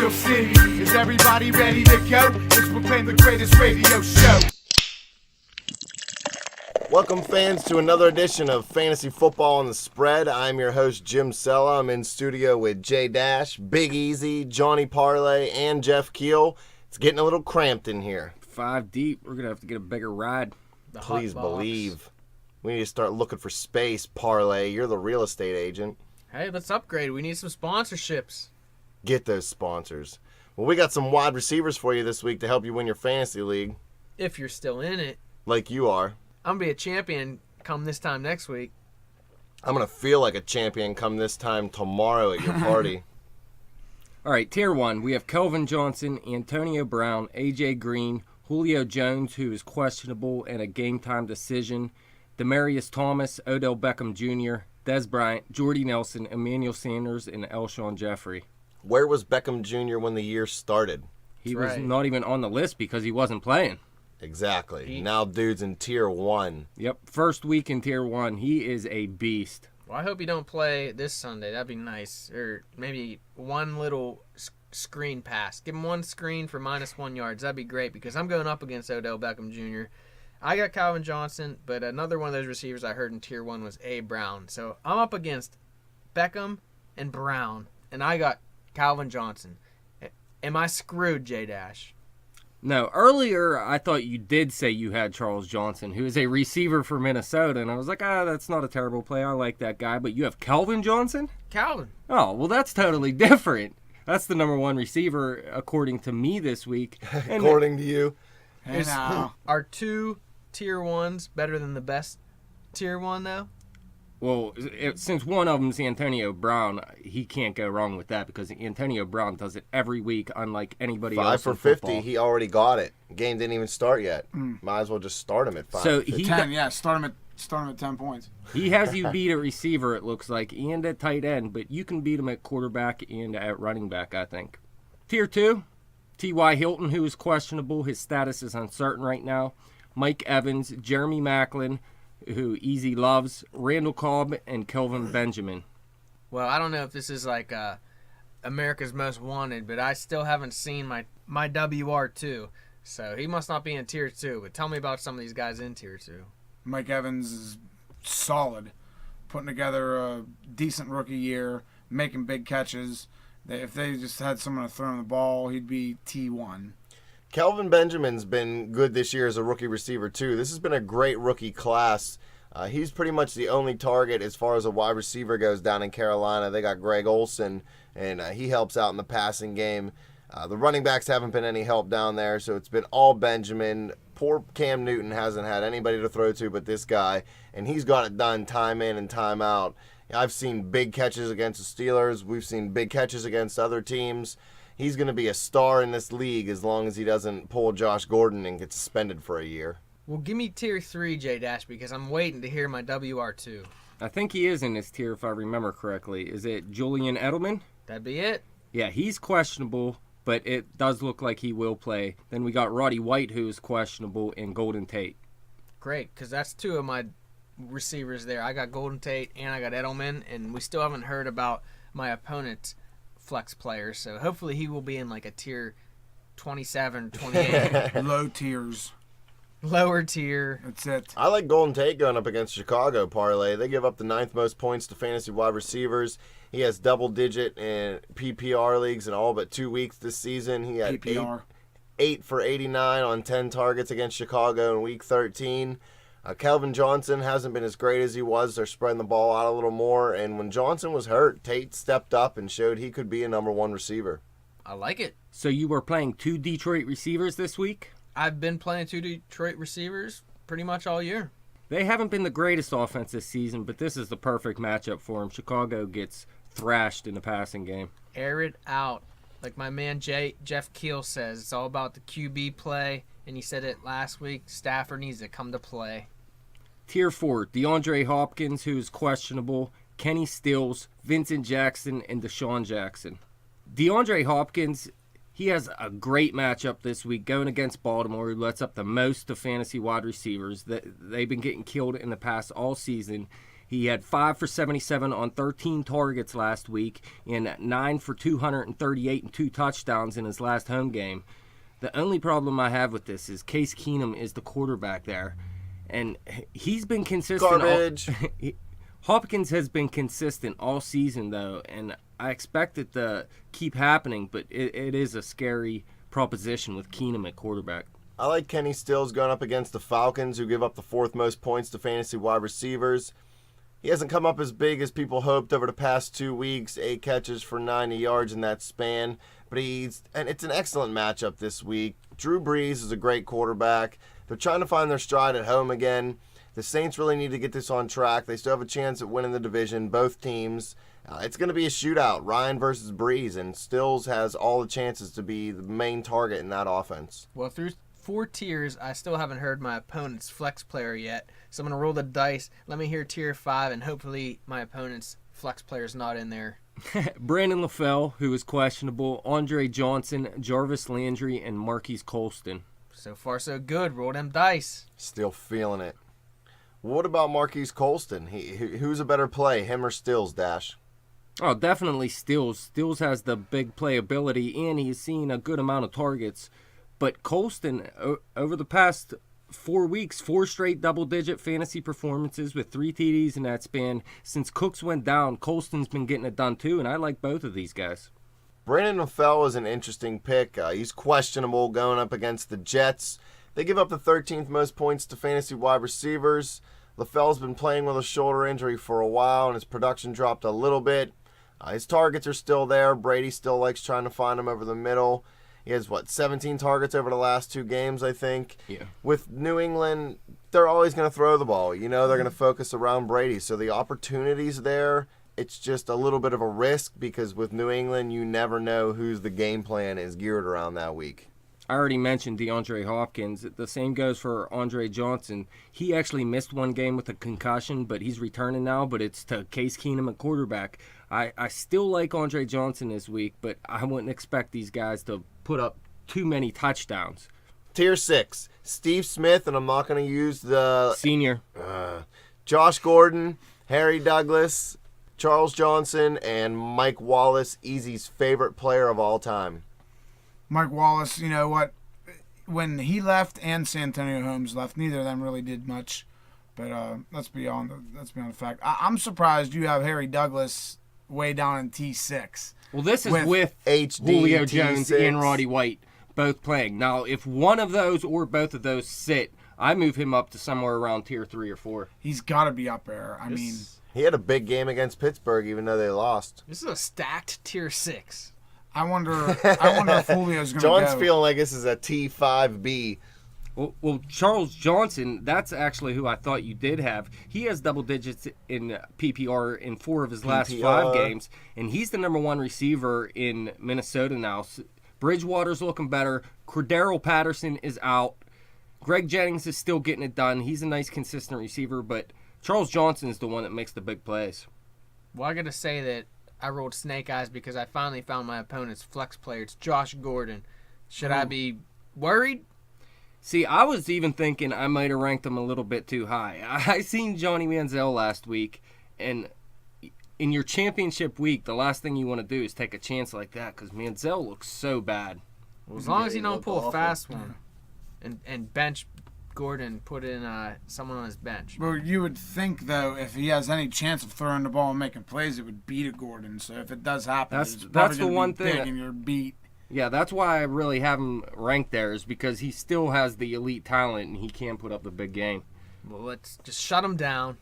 Steel City. Is everybody ready to go? It's proclaim the greatest radio show. Welcome, fans, to another edition of Fantasy Football on the Spread. I'm your host, Jim Sella. I'm in studio with Jay Dash, Big Easy, Johnny Parlay, and Jeff Keel. It's getting a little cramped in here. 5 deep. We're going to have to get a bigger ride. Please believe. We need to start looking for space, Parlay. You're the real estate agent. Hey, let's upgrade. We need some sponsorships. Get those sponsors. Well, we got some wide receivers for you this week to help you win your fantasy league. If you're still in it. Like you are. I'm going to be a champion come this time next week. I'm going to feel like a champion come this time tomorrow at your party. All right, Tier 1. We have Kelvin Johnson, Antonio Brown, A.J. Green, Julio Jones, who is questionable and a game-time decision, Demaryius Thomas, Odell Beckham Jr., Des Bryant, Jordy Nelson, Emmanuel Sanders, and Alshon Jeffrey. Where was Beckham Jr. when the year started? He was not even on the list because he wasn't playing. Exactly. Now dude's in Tier 1. Yep, first week in Tier 1. He is a beast. Well, I hope you don't play this Sunday. That'd be nice. Or maybe one little screen pass. Give him one screen for -1 yards. That'd be great because I'm going up against Odell Beckham Jr. I got Calvin Johnson, but another one of those receivers I heard in Tier 1 was A. Brown. So I'm up against Beckham and Brown, and I got Calvin Johnson. Am I screwed, J-Dash? No, earlier I thought you did say you had Charles Johnson, who is a receiver for Minnesota, and I was like, that's not a terrible play. I like that guy. But you have Calvin Johnson? Calvin. Oh, well, that's totally different. That's the number 1 receiver, according to me this week. According to you. Hey, now. Are 2 Tier 1s better than the best Tier 1, though? Well, since one of them's Antonio Brown, he can't go wrong with that because Antonio Brown does it every week, unlike anybody else. 5 for 50, he already got it. Game didn't even start yet. Might as well just start him at 5. So 10, yeah, start him at 10 points. He has you beat at receiver, it looks like, and at tight end, but you can beat him at quarterback and at running back, I think. Tier 2, T.Y. Hilton, who is questionable. His status is uncertain right now. Mike Evans, Jeremy Maclin, who Easy loves, Randall Cobb, and Kelvin Benjamin. Well, I don't know if this is like America's Most Wanted, but I still haven't seen my WR2. So he must not be in Tier 2. But tell me about some of these guys in Tier 2. Mike Evans is solid, putting together a decent rookie year, making big catches. If they just had someone to throw him the ball, he'd be T1. Kelvin Benjamin's been good this year as a rookie receiver, too. This has been a great rookie class. He's pretty much the only target as far as a wide receiver goes down in Carolina. They got Greg Olsen, and he helps out in the passing game. The running backs haven't been any help down there, so it's been all Benjamin. Poor Cam Newton hasn't had anybody to throw to but this guy, and he's got it done time in and time out. I've seen big catches against the Steelers. We've seen big catches against other teams. He's going to be a star in this league as long as he doesn't pull Josh Gordon and get suspended for a year. Well, give me Tier 3, J-Dash, because I'm waiting to hear my WR2. I think he is in this tier, if I remember correctly. Is it Julian Edelman? That'd be it. Yeah, he's questionable, but it does look like he will play. Then we got Roddy White, who is questionable, and Golden Tate. Great, because that's 2 of my receivers there. I got Golden Tate and I got Edelman, and we still haven't heard about my opponent's flex players, so hopefully he will be in like a Tier 27, 28. Low tiers. Lower tier. That's it. I like Golden Tate going up against Chicago, Parlay. They give up the 9th most points to fantasy wide receivers. He has double-digit in PPR leagues in all but 2 weeks this season. He had PPR. 8 for 89 on 10 targets against Chicago in Week 13. Kelvin Johnson hasn't been as great as he was. They're spreading the ball out a little more. And when Johnson was hurt, Tate stepped up and showed he could be a number 1 receiver. I like it. So you were playing 2 Detroit receivers this week? I've been playing 2 Detroit receivers pretty much all year. They haven't been the greatest offense this season, but this is the perfect matchup for them. Chicago gets thrashed in the passing game. Air it out. Like my man Jeff Keel says, it's all about the QB play, and he said it last week. Stafford needs to come to play. Tier 4, DeAndre Hopkins, who is questionable, Kenny Stills, Vincent Jackson, and Deshaun Jackson. DeAndre Hopkins, he has a great matchup this week going against Baltimore, who lets up the most to fantasy wide receivers. They've been getting killed in the past all season. He had 5 for 77 on 13 targets last week and 9 for 238 and 2 touchdowns in his last home game. The only problem I have with this is Case Keenum is the quarterback there, and he's been consistent. Garbage. Hopkins has been consistent all season, though, and I expect it to keep happening, but it is a scary proposition with Keenum at quarterback. I like Kenny Stills going up against the Falcons, who give up the 4th most points to fantasy wide receivers. He hasn't come up as big as people hoped over the past 2 weeks, 8 catches for 90 yards in that span. But it's an excellent matchup this week. Drew Brees is a great quarterback. They're trying to find their stride at home again. The Saints really need to get this on track. They still have a chance at winning the division, both teams. It's going to be a shootout, Ryan versus Brees, and Stills has all the chances to be the main target in that offense. Well, through 4 tiers, I still haven't heard my opponent's flex player yet. So I'm going to roll the dice. Let me hear tier 5, and hopefully my opponent's flex player's not in there. Brandon LaFell, who is questionable, Andre Johnson, Jarvis Landry, and Marquise Colston. So far, so good. Roll them dice. Still feeling it. What about Marquise Colston? Who's a better play, him or Stills, Dash? Oh, definitely Stills. Stills has the big playability, and he's seen a good amount of targets. But Colston, over the past 4 weeks, 4 straight double-digit fantasy performances with 3 TDs in that span. Since Cooks went down, Colston's been getting it done too, and I like both of these guys. Brandon LaFell is an interesting pick. He's questionable going up against the Jets. They give up the 13th most points to fantasy wide receivers. LaFell's been playing with a shoulder injury for a while, and his production dropped a little bit. His targets are still there. Brady still likes trying to find him over the middle. He has, 17 targets over the last 2 games, I think. Yeah. With New England, they're always going to throw the ball. They're going to focus around Brady. So the opportunity's there. It's just a little bit of a risk because with New England, you never know whose the game plan is geared around that week. I already mentioned DeAndre Hopkins. The same goes for Andre Johnson. He actually missed 1 game with a concussion, but he's returning now, but it's to Case Keenum at quarterback. I still like Andre Johnson this week, but I wouldn't expect these guys to put up too many touchdowns. Tier 6, Steve Smith, and I'm not going to use the... Senior. Josh Gordon, Harry Douglas, Charles Johnson, and Mike Wallace, Easy's favorite player of all time. Mike Wallace, you know what? When he left and Santonio Holmes left, neither of them really did much. But that's beyond the fact. I'm surprised you have Harry Douglas way down in T6. Well, this is with HD Julio T6. Jones and Roddy White both playing. Now, if one of those or both of those sit, I move him up to somewhere around tier 3 or 4. He's got to be up there. I mean, he had a big game against Pittsburgh, even though they lost. This is a stacked tier 6. I wonder if Julio's going to go. John's feeling like this is a T5B. Well, Charles Johnson, that's actually who I thought you did have. He has double digits in PPR in 4 of his last 5 games, and he's the number 1 receiver in Minnesota now. Bridgewater's looking better. Cordero Patterson is out. Greg Jennings is still getting it done. He's a nice, consistent receiver, but Charles Johnson is the one that makes the big plays. Well, I got to say that I rolled snake eyes because I finally found my opponent's flex player. It's Josh Gordon. Should I be worried? See, I was even thinking I might have ranked him a little bit too high. I seen Johnny Manziel last week, and in your championship week, the last thing you want to do is take a chance like that because Manziel looks so bad. Well, as long as he don't pull a fast one and bench Gordon, put in someone on his bench. Well, you would think, though, if he has any chance of throwing the ball and making plays, it would beat a Gordon. So if it does happen, that's the one thing. Big and you're beat. Yeah, that's why I really have him ranked there, is because he still has the elite talent and he can put up a big game. Well, let's just shut him down.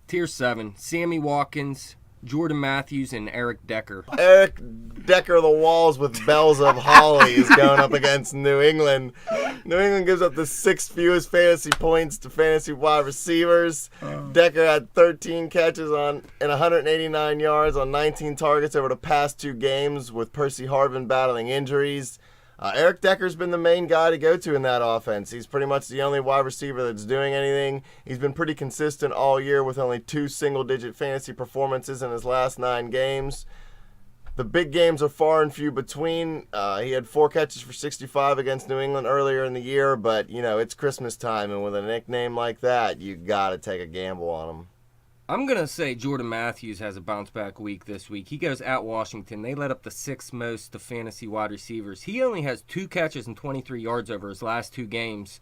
Tier 7, Sammy Watkins, Jordan Matthews, and Eric Decker. Eric Decker, the walls with bells of holly, is going up against New England. New England gives up the 6th fewest fantasy points to fantasy wide receivers. Decker had 13 catches and 189 yards on 19 targets over the past 2 games, with Percy Harvin battling injuries. Eric Decker's been the main guy to go to in that offense. He's pretty much the only wide receiver that's doing anything. He's been pretty consistent all year with only 2 single-digit fantasy performances in his last 9 games. The big games are far and few between. He had 4 catches for 65 against New England earlier in the year, but, it's Christmas time, and with a nickname like that, you got to take a gamble on him. I'm going to say Jordan Matthews has a bounce-back week this week. He goes at Washington. They let up the 6th most to fantasy wide receivers. He only has 2 catches and 23 yards over his last 2 games,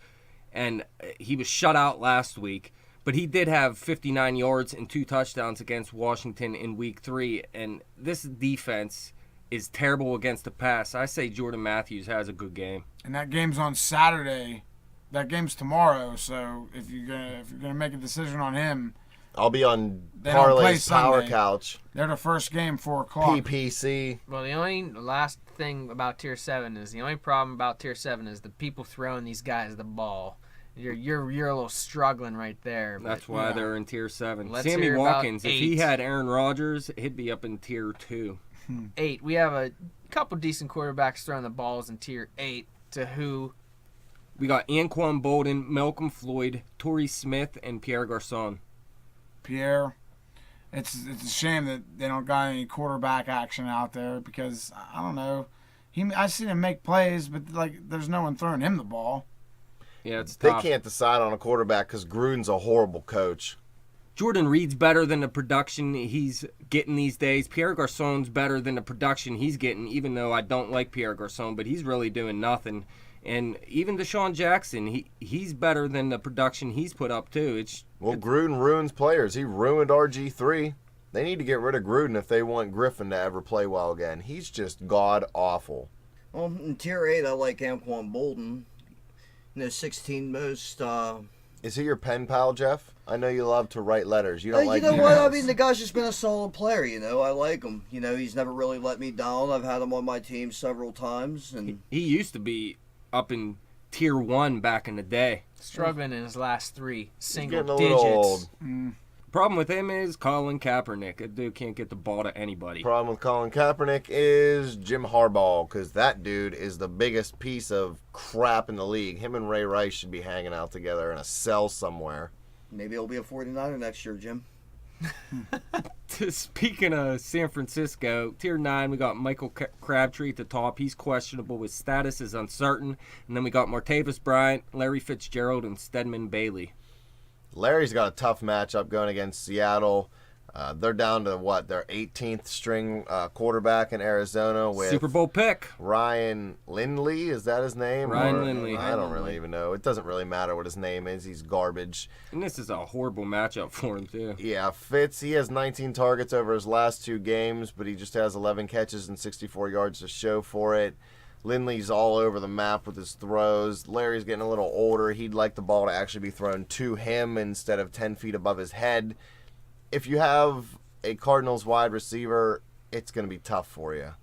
and he was shut out last week. But he did have 59 yards and 2 touchdowns against Washington in week 3, and this defense is terrible against the pass. I say Jordan Matthews has a good game. And that game's on Saturday. That game's tomorrow, so if you're gonna make a decision on him, I'll be on They don't play Parlay's Power Sunday. Couch. they're the first game 4:00. PPC. Well, the only last thing about Tier 7 is the only problem about Tier 7 is the people throwing these guys the ball. You're a little struggling right there. But That's why yeah. they're in Tier 7. Let's Sammy hear about Watkins, if he 8. had Aaron Rodgers, he'd be up in Tier 2. 8. We have a couple decent quarterbacks throwing the balls in Tier 8 to who? We got Anquan Bolden, Malcolm Floyd, Turi Smith, and Pierre Garçon. Pierre, it's a shame that they don't got any quarterback action out there because I don't know. I seen him make plays, but like there's no one throwing him the ball. Yeah, it's They tough. can't decide on a quarterback because Gruden's a horrible coach. Jordan Reed's better than the production he's getting these days. Pierre Garçon's better than the production he's getting, even though I don't like Pierre Garçon, but he's really doing nothing. And even Deshaun Jackson, he's better than the production he's put up, too. Well, Gruden ruins players. He ruined RG3. They need to get rid of Gruden if they want Griffin to ever play well again. He's just god-awful. Well, in Tier 8, I like Anquan Bolden. 16 most. Is he your pen pal, Jeff? I know you love to write letters. You don't like you know what? I emails. mean, the guy's just been a solid player. I like him. He's never really let me down. I've had him on my team several times, and He used to be up in Tier 1 back in the day. Struggling in his last 3 single getting a digits. little old. Problem with him is Colin Kaepernick. That dude can't get the ball to anybody. Problem with Colin Kaepernick is Jim Harbaugh, because that dude is the biggest piece of crap in the league. Him and Ray Rice should be hanging out together in a cell somewhere. maybe he'll be a 49er next year, Jim. Speaking of San Francisco, Tier 9, we got Michael Crabtree at the top. He's questionable. His status is uncertain. And then we got Martavis Bryant, Larry Fitzgerald, and Stedman Bailey. Larry's got a tough matchup going against Seattle. They're down to, their 18th string quarterback in Arizona with Super Bowl pick. Ryan Lindley. Is that his name? Ryan Or- Lindley. I don't really even know. It doesn't really matter what his name is. He's garbage. And this is a horrible matchup for him, too. Yeah, Fitz, he has 19 targets over his last 2 games, but he just has 11 catches and 64 yards to show for it. Lindley's all over the map with his throws. Larry's getting a little older. He'd like the ball to actually be thrown to him instead of 10 feet above his head. If you have a Cardinals wide receiver, it's going to be tough for you.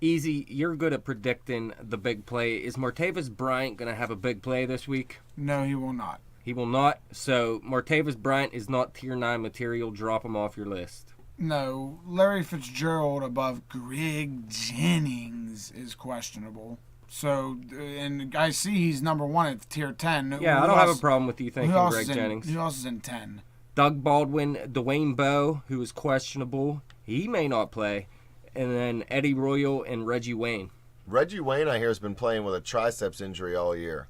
Easy, you're good at predicting the big play. Is Martavis Bryant going to have a big play this week? No, he will not. He will not. So Martavis Bryant is not Tier 9 material. Drop him off your list. No, Larry Fitzgerald above Greg Jennings is questionable. So, and I see he's number 1 at Tier 10. Yeah, Who I don't have a else- problem with you thinking who else Greg is in- Jennings. Who else is in 10? Doug Baldwin, Dwayne Bowe, who is questionable. He may not play. And then Eddie Royal and Reggie Wayne. Reggie Wayne, I hear, has been playing with a triceps injury all year.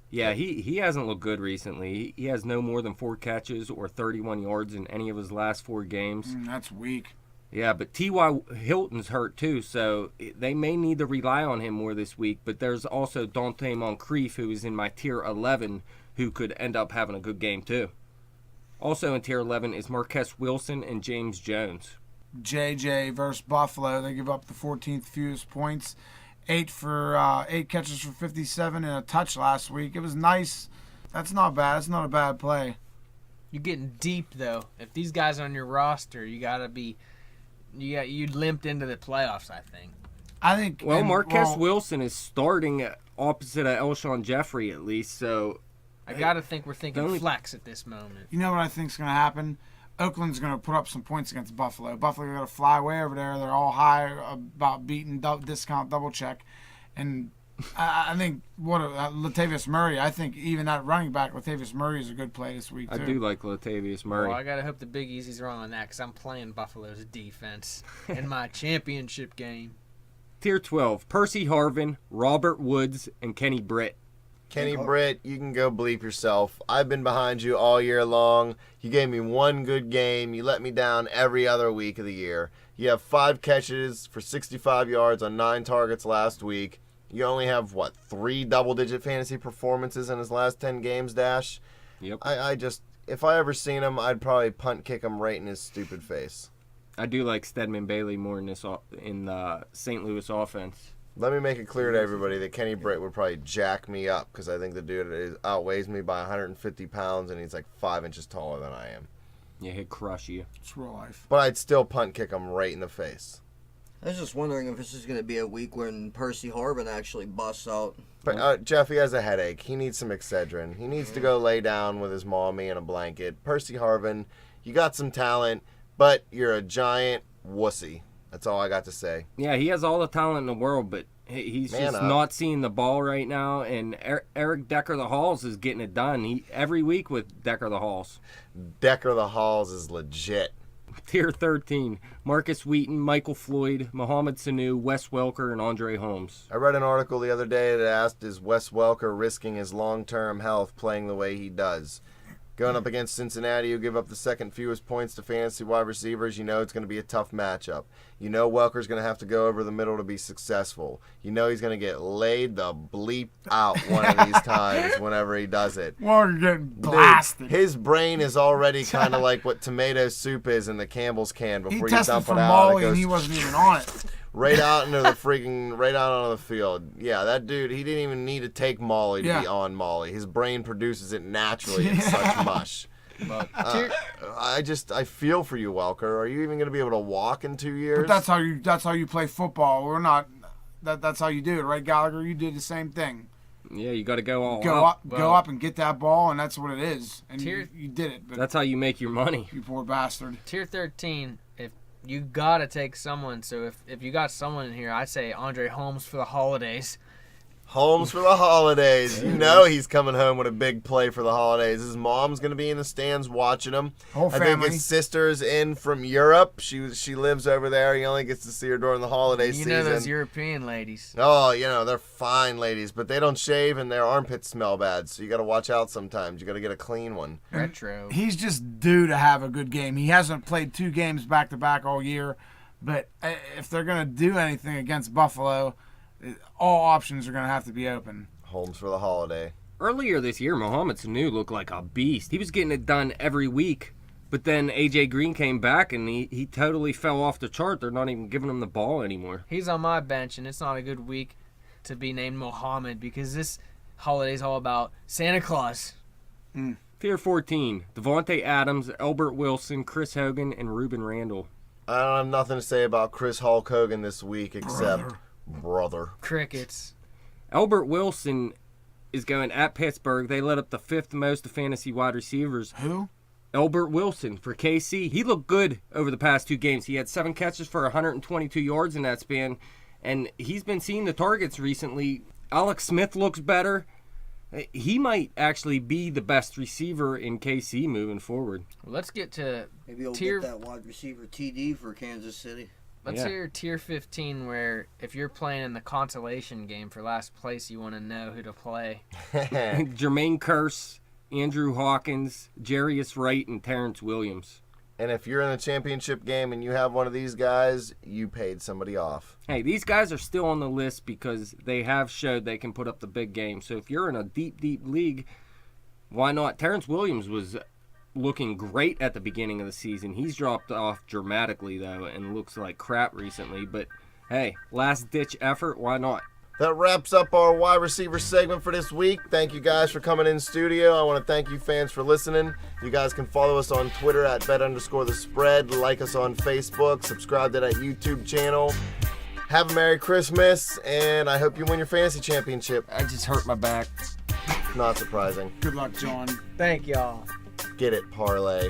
Yeah, he hasn't looked good recently. He has no more than 4 catches or 31 yards in any of his last 4 games. That's weak. Yeah, but T.Y. Hilton's hurt too, so they may need to rely on him more this week. But there's also Dante Moncrief, who is in my Tier 11, who could end up having a good game too. Also in Tier 11 is Marquess Wilson and James Jones. JJ versus Buffalo. They give up the 14th fewest points. 8 catches for 57 and a touch last week. It was nice. That's not bad. That's not a bad play. You're getting deep though. If these guys are on your roster, you limped into the playoffs, I think. I think. Well, Marquess Wilson is starting opposite of Elshon Jeffrey at least, so I gotta think we're thinking Don't- flex at this moment. You know what I think's going to happen? Oakland's going to put up some points against Buffalo. Buffalo got to fly way over there. They're all high about beating discount double check, and I think Latavius Murray. I think even that running back Latavius Murray is a good play this week I too. do like Latavius Murray. Well, I gotta hope the Big Easy's wrong on that because I'm playing Buffalo's defense in my championship game. Tier 12, Percy Harvin, Robert Woods, and Kenny Britt. Kenny Britt, you can go bleep yourself. I've been behind you all year long. You gave me one good game. You let me down every other week of the year. You have 5 catches for 65 yards on 9 targets last week. You only have, 3 double-digit fantasy performances in his last 10 games, Dash? Yep. I just, if I ever seen him, I'd probably punt kick him right in his stupid face. I do like Stedman Bailey more in the St. Louis offense. Let me make it clear to everybody that Kenny Britt would probably jack me up because I think the dude outweighs me by 150 pounds and he's like 5 inches taller than I am. Yeah, he'd crush you. It's real life. But I'd still punt kick him right in the face. I was just wondering if this is going to be a week when Percy Harvin actually busts out. But Jeff, he has a headache. He needs some Excedrin. He needs to go lay down with his mommy in a blanket. Percy Harvin, you got some talent, but you're a giant wussy. That's all I got to say. Yeah, he has all the talent in the world, but he's just not seeing the ball right now. And Eric Decker the Halls is getting it done. Every week with Decker the Halls. Decker the Halls is legit. Tier 13, Marcus Wheaton, Michael Floyd, Mohamed Sanu, Wes Welker, and Andre Holmes. I read an article the other day that asked, is Wes Welker risking his long-term health playing the way he does? Going up against Cincinnati, who give up the second fewest points to fantasy wide receivers, you know it's going to be a tough matchup. You know Welker's going to have to go over the middle to be successful. You know he's going to get laid the bleep out one of these times whenever he does it. Well, you're getting blasted. Dude, his brain is already kind of like what tomato soup is in the Campbell's can before you dump it out. Molly and he wasn't even on it. Right out into the right out onto the field. Yeah, that dude, he didn't even need to take Molly to be on Molly. His brain produces it naturally in such mush. But, I feel for you, Welker. Are you even going to be able to walk in 2 years? But that's how you play football. We're not. That's how you do it, right, Gallagher? You did the same thing. Yeah, you got to go all out. Go up and get that ball, and that's what it is. And you did it. But that's how you make your money. You poor bastard. Tier 13. You gotta take someone. So if you got someone in here, I say Andre Holmes for the holidays. Holmes for the holidays. You know he's coming home with a big play for the holidays. His mom's going to be in the stands watching him. Whole family. I think his sister's in from Europe. She lives over there. He only gets to see her during the holiday season. You know those European ladies. Oh, they're fine ladies, but they don't shave and their armpits smell bad, so you got to watch out sometimes. You got to get a clean one. Retro. He's just due to have a good game. He hasn't played 2 games back-to-back all year, but if they're going to do anything against Buffalo, all options are going to have to be open. Holmes for the holiday. Earlier this year, Mohamed Sanu looked like a beast. He was getting it done every week, but then A.J. Green came back and he totally fell off the chart. They're not even giving him the ball anymore. He's on my bench, and it's not a good week to be named Mohammed because this holiday's all about Santa Claus. Tier 14, Devontae Adams, Albert Wilson, Chris Hogan, and Ruben Randall. I don't have nothing to say about Chris Hulk Hogan this week except... Brother. Crickets. Albert Wilson is going at Pittsburgh. They let up the 5th most of fantasy wide receivers. Who? Albert Wilson for KC. He looked good over the past 2 games. He had 7 catches for 122 yards in that span, and he's been seeing the targets recently. Alex Smith looks better. He might actually be the best receiver in KC moving forward. Well, let's get to maybe he'll get that wide receiver TD for Kansas City. Let's hear Tier 15, where if you're playing in the consolation game for last place, you want to know who to play. Jermaine Kearse, Andrew Hawkins, Jarius Wright, and Terrence Williams. And if you're in the championship game and you have one of these guys, you paid somebody off. Hey, these guys are still on the list because they have showed they can put up the big game. So if you're in a deep, deep league, why not? Terrence Williams was looking great at the beginning of the season. He's dropped off dramatically, though, and looks like crap recently. But, hey, last-ditch effort, why not? That wraps up our wide receiver segment for this week. Thank you guys for coming in studio. I want to thank you fans for listening. You guys can follow us on Twitter at bet_the_spread. Like us on Facebook. Subscribe to that YouTube channel. Have a Merry Christmas, and I hope you win your fantasy championship. I just hurt my back. Not surprising. Good luck, John. Thank y'all. Get it, parlay.